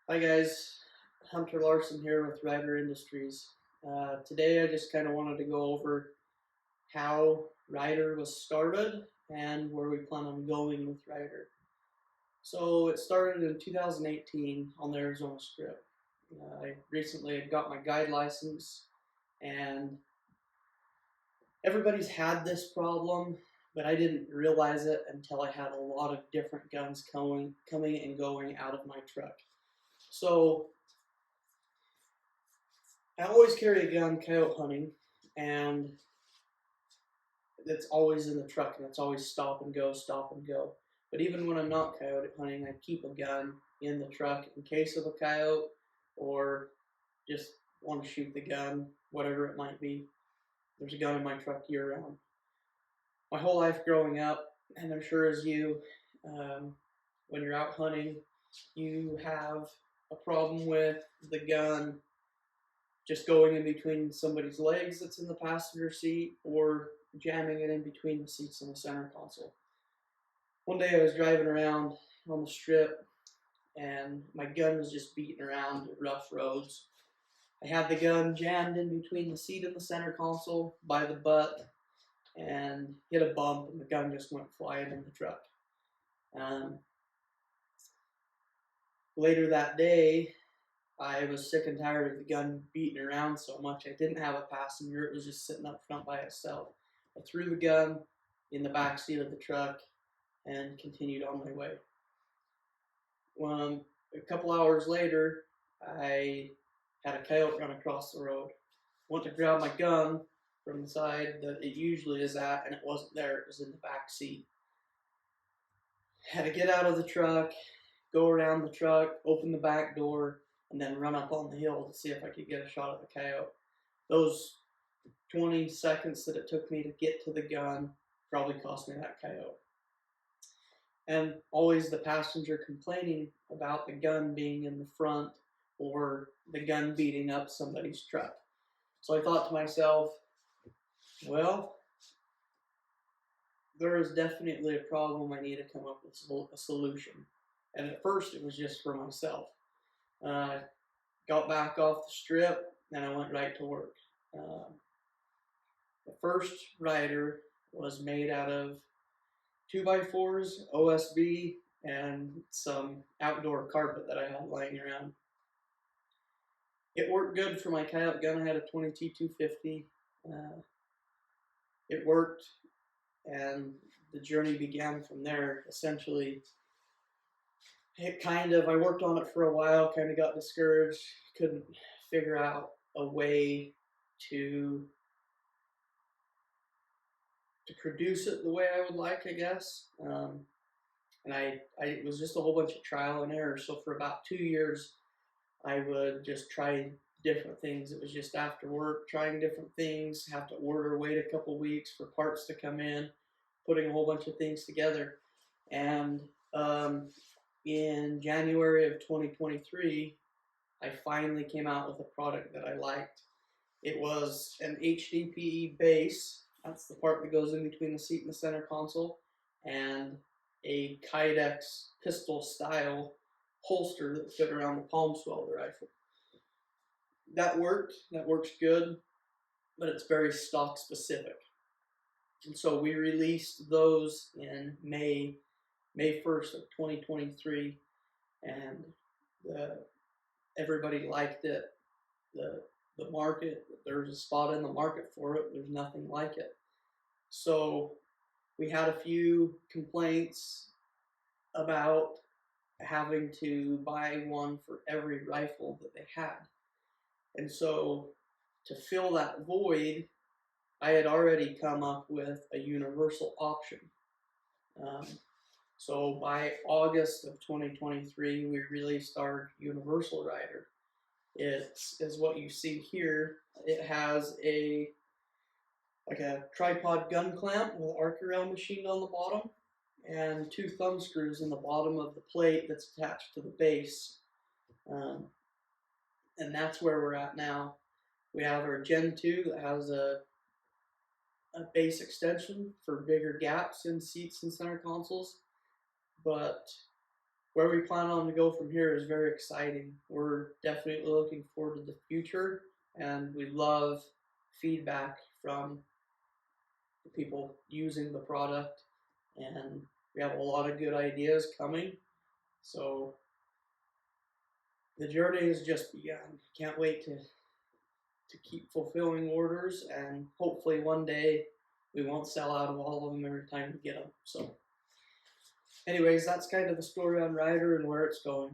Hi guys, Hunter Larson here with RYDR Industries. Today I just kind of wanted to go over how RYDR was started and where we plan on going with RYDR. So it started in 2018 on the Arizona Strip. I recently got my guide license, and everybody's had this problem, but I didn't realize it until I had a lot of different guns coming and going out of my truck. So I always carry a gun coyote hunting, and it's always in the truck, and it's always stop and go, stop and go. But even when I'm not coyote hunting, I keep a gun in the truck in case of a coyote, or just want to shoot the gun, whatever it might be. There's a gun in my truck year round. My whole life growing up, and I'm sure as you, when you're out hunting, you have a problem with the gun just going in between somebody's legs that's in the passenger seat, or jamming it in between the seats in the center console. One day I was driving around on the strip, and my gun was just beating around rough roads. I had the gun jammed in between the seat and the center console by the butt, and hit a bump, and the gun just went flying in the truck. Later that day, I was sick and tired of the gun beating around so much. I didn't have a passenger. It was just sitting up front by itself. I threw the gun in the back seat of the truck and continued on my way. A couple hours later, I had a coyote run across the road. Went to grab my gun from the side that it usually is at, and it wasn't there. It was in the back seat. Had to get out of the truck, go around the truck, open the back door, and then run up on the hill to see if I could get a shot at the coyote. Those 20 seconds that it took me to get to the gun probably cost me that coyote. And always the passenger complaining about the gun being in the front, or the gun beating up somebody's truck. So I thought to myself, well, there is definitely a problem. I need to come up with a solution. And at first it was just for myself. Got back off the strip, and I went right to work. The first rider was made out of 2x4s, OSB, and some outdoor carpet that I had laying around. It worked good for my coyote gun. I had a 22 250. It worked, and the journey began from there. Essentially, I worked on it for a while, kind of got discouraged, couldn't figure out a way to produce it the way I would like, I guess. And it was just a whole bunch of trial and error. So for about 2 years, I would just try different things. It was just after work, trying different things, have to order, wait a couple weeks for parts to come in, putting a whole bunch of things together. And in January of 2023, I finally came out with a product that I liked. It was an HDPE base. That's the part that goes in between the seat and the center console, and a Kydex pistol style holster that fit around the palm swell of the rifle. That works good, but it's very stock specific. And so we released those in May 1st of 2023, and everybody liked it. The market, there's a spot in the market for it. There's nothing like it. So we had a few complaints about having to buy one for every rifle that they had. And so to fill that void, I had already come up with a universal option. So by August of 2023, we released our universal rider. It is what you see here. It has a tripod gun clamp with arc rail machined on the bottom, and 2 thumb screws in the bottom of the plate that's attached to the base. And that's where we're at now. We have our Gen 2 that has a base extension for bigger gaps in seats and center consoles, but where we plan on to go from here is very exciting. We're definitely looking forward to the future, and we love feedback from the people using the product, and we have a lot of good ideas coming. So the journey has just begun. Can't wait to keep fulfilling orders, and hopefully one day we won't sell out of all of them every time we get them. So anyways, that's kind of the story on RYDR and where it's going.